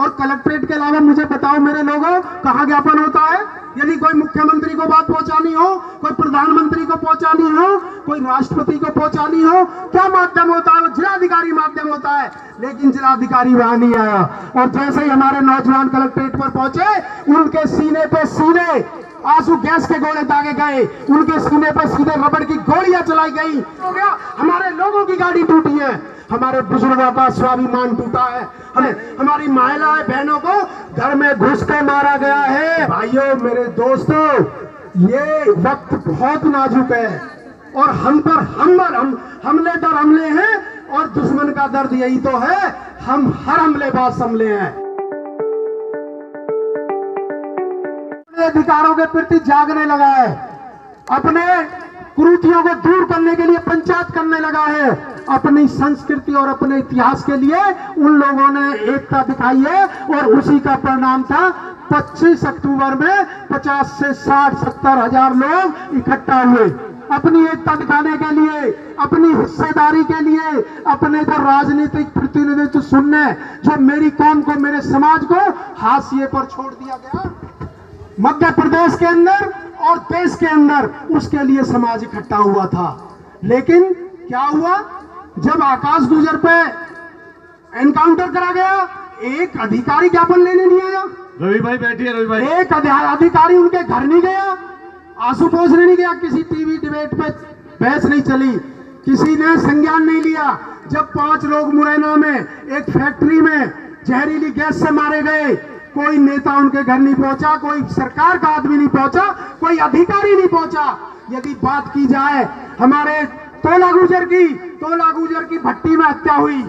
और कलेक्ट्रेट के अलावा मुझे बताओ मेरे लोगों, कहाँ ज्ञापन होता है? यदि कोई मुख्यमंत्री को बात पहुंचानी हो, कोई प्रधानमंत्री को पहुंचानी हो, कोई राष्ट्रपति को पहुंचानी हो, क्या माध्यम होता है? जिलाधिकारी माध्यम होता है। लेकिन जिलाधिकारी वहां नहीं आया, और जैसे ही हमारे नौजवान कलेक्ट्रेट पर पहुंचे, उनके सीने पे सीधे आंसू गैस के गोले दागे गए, उनके सीने पर सीधे रबड़ की गोलियां चलाई गई। हो गया, हमारे लोगों की गाड़ी टूटी है, हमारे बुजुर्गों का स्वाभिमान टूटा है, हमारी महिलाएं बहनों को घर में घुस के मारा गया है। भाइयों मेरे दोस्तों, ये वक्त बहुत नाजुक है और हम पर हमले दर हमले हैं, और दुश्मन का दर्द यही तो है, हम हर हमलेबाज संभले हैं। अधिकारों के प्रति जागने लगा है, अपने कुरीतियों को दूर करने के लिए पंचायत करने लगा है, अपनी संस्कृति और अपने इतिहास के लिए उन लोगों ने एकता दिखाई है, और उसी का परिणाम था 25 अक्टूबर में 50 से 60-70 हजार लोग इकट्ठा हुए, अपनी एकता दिखाने के लिए, अपनी हिस्सेदारी के लिए, अपने को राजनीतिक प्रतिनिधित्व सुनने, जो मेरी कौम को, मेरे समाज को हाशिए पर छोड़ दिया गया मध्य प्रदेश के अंदर और देश के अंदर, उसके लिए समाज इकट्ठा हुआ था। लेकिन क्या हुआ? जब आकाश गुजर पे एनकाउंटर करा गया, एक अधिकारी ज्ञापन लेने नहीं आया। रवि भाई बैठिए, रवि भाई। एक अधिकारी उनके घर नहीं गया, आंसू पोंछने नहीं गया, किसी टीवी डिबेट पे बहस नहीं चली, किसी ने संज्ञान नहीं लिया। जब 5 लोग मुरैना में एक फैक्ट्री में जहरीली गैस से मारे गए, कोई नेता उनके घर नहीं पहुंचा, कोई सरकार का आदमी नहीं पहुंचा, कोई अधिकारी नहीं पहुंचा। यदि बात की जाए हमारे तोला गुजर की भट्टी में हत्या हुई,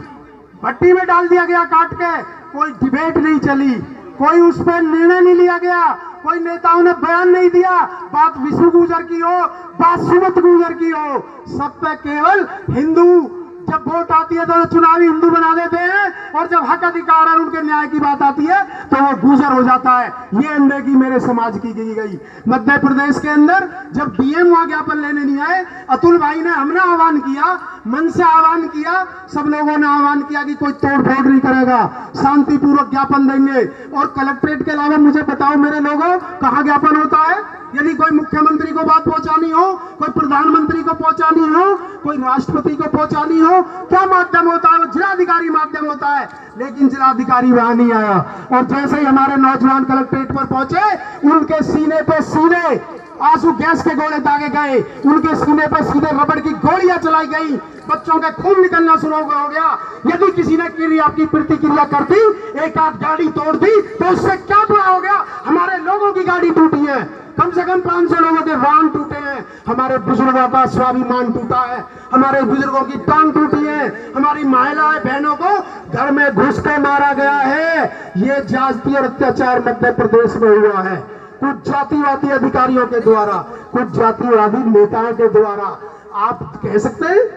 भट्टी में डाल दिया गया काट के, कोई डिबेट नहीं चली, कोई उस पर निर्णय नहीं लिया गया, कोई नेताओं ने बयान नहीं दिया। बात विष्णु गुजर की हो, बात सुमत गुजर की हो, सब पे केवल हिंदू, जब वोट आती है तो चुनावी हिंदू बना देते हैं, और जब हक अधिकार और उनके न्याय की बात आती है तो वो गुजर हो जाता है। ये अनदेखी मेरे समाज की की गई। मध्य प्रदेश के अंदर जब डीएम वहां ज्ञापन लेने नहीं आए, अतुल भाई ने, हमने आह्वान किया, मन से आह्वान किया, सब लोगों ने आह्वान किया कि कोई तोड़ फोड़ नहीं करेगा, शांतिपूर्वक ज्ञापन देंगे। और कलेक्ट्रेट के अलावा मुझे बताओ मेरे लोगों, कहाँ ज्ञापन होता है? यदि कोई मुख्यमंत्री को बात पहुंचानी हो, कोई प्रधानमंत्री को पहुंचानी हो, कोई राष्ट्रपति को पहुंचानी हो, क्या माध्यम होता है? जिलाधिकारी माध्यम होता है। लेकिन जिलाधिकारी वहां नहीं आया, और जैसे ही हमारे नौजवान कलेक्ट्रेट पर पहुंचे, उनके सीने पे सीधे आंसू गैस के गोले दागे गए, उनके सीने पर सीधे रबड़ की गोलियां चलाई गई, बच्चों का खून निकलना शुरू हो गया। यदि किसी ने क्रिया की प्रतिक्रिया कर दी, एक आध गाड़ी तोड़ दी, तो उससे क्या बुरा हो गया? हमारे लोगों की गाड़ी टूटी है, कम से कम 500 लोगों के वाहन टूटे हैं, हमारे बुजुर्गों का स्वाभिमान टूटा है, हमारे बुजुर्गों की टांग टूटी है, हमारी महिलाएं बहनों को घर में घुस कर मारा गया है। ये जातीय अत्याचार मध्य प्रदेश में हुआ है, कुछ जातिवादी अधिकारियों के द्वारा, कुछ जातिवादी नेताओं के द्वारा। आप कह सकते हैं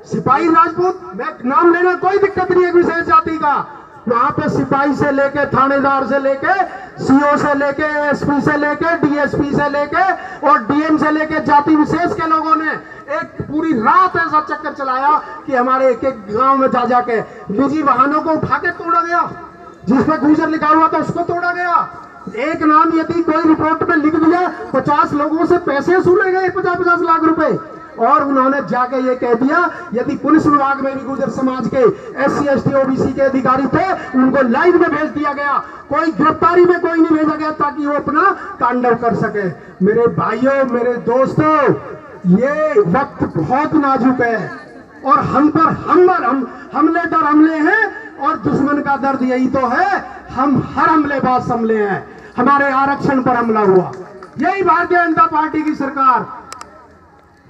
सिपाही राजपूत, मैं नाम लेना कोई दिक्कत नहीं है विशेष जाति का, वहां पे सिपाही से लेके, थानेदार से लेके, सीओ से लेके, एसपी से लेके, डीएसपी से लेके और डीएम से लेके, जाति विशेष के लोगों ने एक पूरी रात ऐसा चक्कर चलाया कि हमारे एक एक गांव में जा जाके निजी वाहनों को उठा के तोड़ा गया, जिसमें गुजर लिखा हुआ था उसको तोड़ा गया। एक नाम यदि कोई रिपोर्ट में लिख दिया, 50 लोगों से पैसे वसूले गए, 50-50 लाख रुपए। और उन्होंने जाके ये कह दिया, यदि पुलिस विभाग में भी गुर्जर समाज के SC ST OBC के अधिकारी थे, उनको लाइन में भेज दिया गया, कोई गिरफ्तारी में कोई नहीं भेजा गया ताकि वो अपना तांडव कर सके। मेरे भाइयों, मेरे दोस्तों, ये वक्त बहुत नाजुक है और हम पर हमले दर हमले हैं, और दुश्मन का दर्द यही तो है, हम हर हमलेबाज संभले हैं। हमारे आरक्षण पर हमला हुआ, यही भारतीय जनता पार्टी की सरकार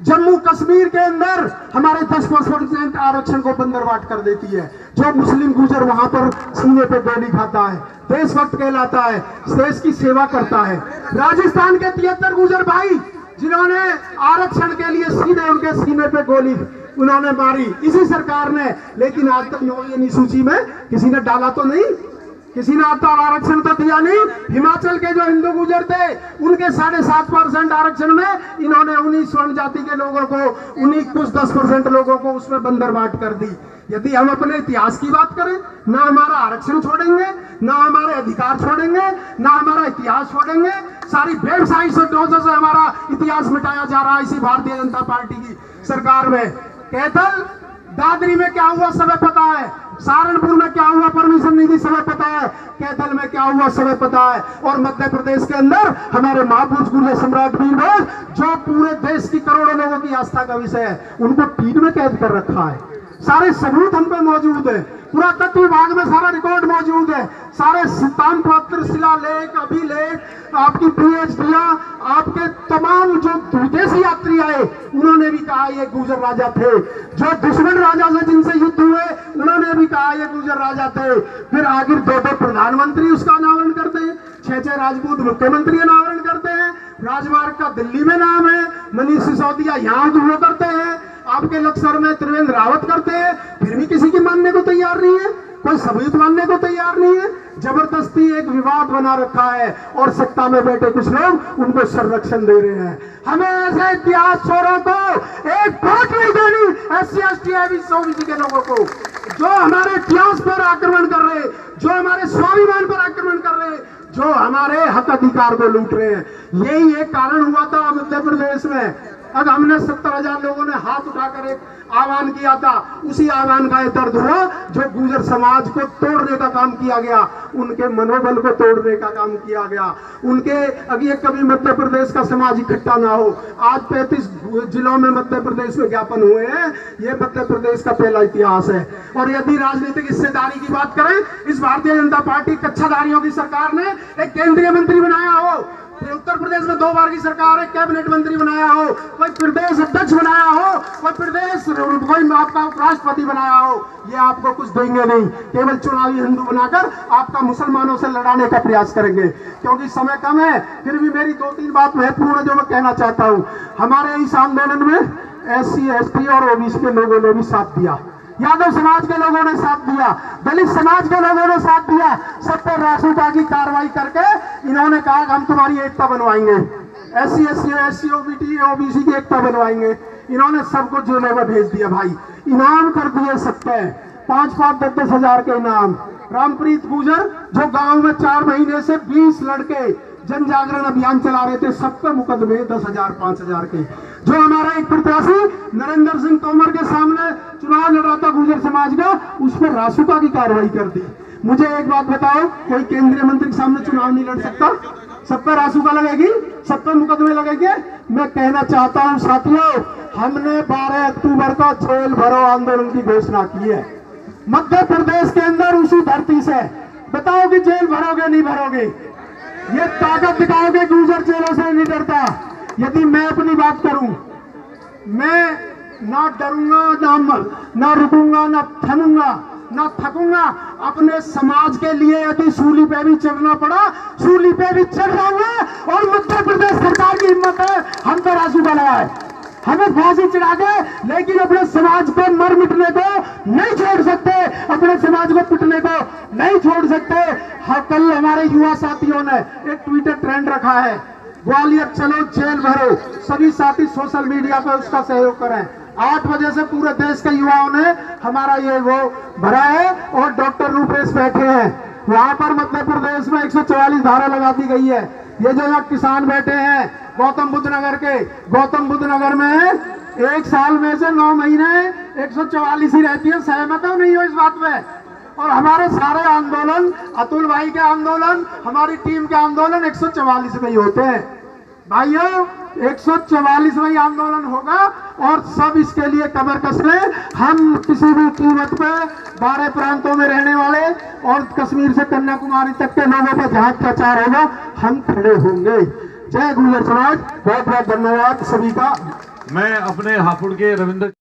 जम्मू कश्मीर के अंदर हमारे 10% आरक्षण को बंदरवाट कर देती है। जो मुस्लिम गुजर वहां पर सीने पे गोली खाता है, देशभक्त कहलाता है, देश की सेवा करता है। राजस्थान के 73 गुजर भाई जिन्होंने आरक्षण के लिए सीधे उनके सीने पे गोली उन्होंने मारी, इसी सरकार ने, लेकिन आज तक 9वीं सूची में किसी ने डाला तो नहीं। किसी ने आरक्षण तो दिया नहीं। हिमाचल के जो हिंदू गुजर थे उनके 7.5% आरक्षण में इन्होंने उन्हीं स्वर्ण जाति के लोगों को, उन्हीं कुछ 10% लोगों को उसमें बंदर बांट कर दी। यदि हम अपने इतिहास की बात करें, ना हमारा आरक्षण छोड़ेंगे, ना हमारे अधिकार छोड़ेंगे, ना हमारा इतिहास छोड़ेंगे। सारी वेबसाइट से से हमारा इतिहास मिटाया जा रहा है इसी भारतीय जनता पार्टी की सरकार में। कैथल दादरी में क्या हुआ सबे पता है, सहारनपुर में क्या हुआ परमिशन निधि सबे पता है, कैथल में क्या हुआ सबे पता है। और मध्य प्रदेश के अंदर हमारे महापुरुष गुर्जर सम्राट वीरभोज, जो पूरे देश की करोड़ों लोगों की आस्था का विषय है, उनको टीन में कैद कर रखा है। सारे सबूत हम पे मौजूद है, पुरातत्व विभाग में सारा रिकॉर्ड मौजूद है, सारे ताम्रपत्र, शिलालेख, अभिलेख, आपकी पीएचडियां, आपके तमाम जो विदेशी यात्री आए उन्होंने भी कहा ये गुर्जर राजा थे। जो दुश्मन राजा से जिनसे युद्ध हुए उन्होंने भी कहा ये गुर्जर राजा थे। फिर आखिर 2 प्रधानमंत्री उसका अनावरण करते हैं, 6 राजपूत मुख्यमंत्री अनावरण करते हैं, राजमार्ग का दिल्ली में नाम है, मनीष सिसोदिया यहाँ हुआ करते हैं, आपके लक्सर में त्रिवेंद्र रावत करते हैं, फिर भी किसी की मानने को तैयार नहीं है, कोई सबूत मानने को तैयार नहीं है। जबरदस्ती एक विवाद बना रखा है और सत्ता में बैठे कुछ लोग उनको संरक्षण दे रहे हैं। हमें ऐसे इतिहास चोरों को एक वोट नहीं देनी, SC ST OBC के लोगों को, जो हमारे इतिहास पर आक्रमण कर रहे, जो हमारे स्वाभिमान पर आक्रमण कर रहे, जो हमारे हक अधिकार को लूट रहे हैं। यही एक कारण हुआ था मध्य प्रदेश में। अब हमने 70,000 लोगों ने हाथ उठाकर एक आह्वान किया था, उसी आह्वान का ये दर्द हुआ जो गुर्जर समाज को तोड़ने का काम किया गया, उनके मनोबल को तोड़ने का काम किया गया, उनके अभी कभी मध्य प्रदेश का समाज इकट्ठा ना हो। आज 35 जिलों में मध्य प्रदेश में ज्ञापन हुए हैं, ये मध्य प्रदेश का पहला इतिहास है। और यदि राजनीतिक हिस्सेदारी की बात करें, इस भारतीय जनता पार्टी कच्छाधारियों की सरकार ने एक केंद्रीय मंत्री बनाया हो, उत्तर प्रदेश में 2 बार की सरकार है, कैबिनेट मंत्री बनाया हो, कोई प्रदेश अध्यक्ष बनाया हो, कोई आपका राष्ट्रपति बनाया हो, ये आपको कुछ देंगे नहीं। केवल चुनावी हिंदू बनाकर आपका मुसलमानों से लड़ाने का प्रयास करेंगे। क्योंकि समय कम है, फिर भी मेरी 2-3 बात महत्वपूर्ण जो मैं कहना चाहता हूँ। हमारे इस आंदोलन में SC ST और OBC के लोगों ने भी साथ दिया, यादव समाज के लोगों ने साथ दिया, दलित समाज के लोगों ने साथ दिया। सब पर रासुका की कार्रवाई करके इन्होंने कहा कि हम तुम्हारी एकता बनवाएंगे, SC ST OBC की एकता बनवाएंगे। इन्होंने सबको जेलों में भेज दिया भाई, इनाम कर दिए सबके 5-5, 10-10 हजार के इनाम। रामप्रीत गुर्जर जो गांव में 4 महीने से 20 लड़के जन जागरण अभियान चला रहे थे, सबके मुकदमे 10,000, 5,000 के। जो हमारा एक प्रत्याशी नरेंद्र सिंह तोमर के सामने चुनाव लड़ रहा था गुर्जर समाज का, उस पर रासुका की कार्रवाई कर दी। मुझे एक बात बताओ, कोई केंद्रीय मंत्री के सामने चुनाव नहीं लड़ सकता? सब पर रासुका लगेगी, सब पर मुकदमे लगेंगे। मैं कहना चाहता हूं साथियों, हमने 12 अक्टूबर को जेल भरो आंदोलन की घोषणा की है मध्य प्रदेश के अंदर, उसी धरती से। बताओ कि जेल भरोगे नहीं भरोगे? ये ताकत दिखाओगे, गुर्जर जेलों से नहीं डरता। यदि मैं अपनी बात करूं, मैं ना डरूंगा, ना रुकूंगा, ना थमूंगा, ना थकूंगा। अपने समाज के लिए यदि सूली पे भी चढ़ना पड़ा, सूली पे भी चढ़ जाऊंगा। और मध्य प्रदेश सरकार की हिम्मत है, हम तो रासुका लगाए, हमें फांसी चढ़ा दे, लेकिन अपने समाज को मर मिटने को नहीं छोड़ सकते, अपने समाज को पिटने को नहीं छोड़ सकते। हाँ, कल हमारे युवा साथियों ने एक ट्विटर ट्रेंड रखा है, ग्वालियर चलो जेल भरो। सभी साथी सोशल मीडिया पर उसका सहयोग करें। 8 बजे से पूरे देश के युवाओं ने हमारा ये वो भरा है और डॉक्टर रूपेश बैठे हैं वहां पर। मध्य प्रदेश में 144 धारा लगा दी गई है। ये जो यहाँ किसान बैठे हैं गौतम बुद्ध नगर के, गौतम बुद्ध नगर में 1 साल में से 9 महीने 144 ही रहती है। सहमत हो नहीं हो इस बात में? और हमारे सारे आंदोलन, अतुल भाई के आंदोलन, हमारी टीम के आंदोलन 144 में ही होते हैं भाइयों। 144 में ही आंदोलन होगा और सब इसके लिए कमर कस ले। हम किसी भी कीमत पे 12 प्रांतों में रहने वाले और कश्मीर से कन्याकुमारी तक के लोगों पर जहां अत्याचार होगा, हम खड़े होंगे। जय गुर्जर समाज, बहुत बहुत धन्यवाद सभी का। मैं अपने हापुड़ के रविंद्र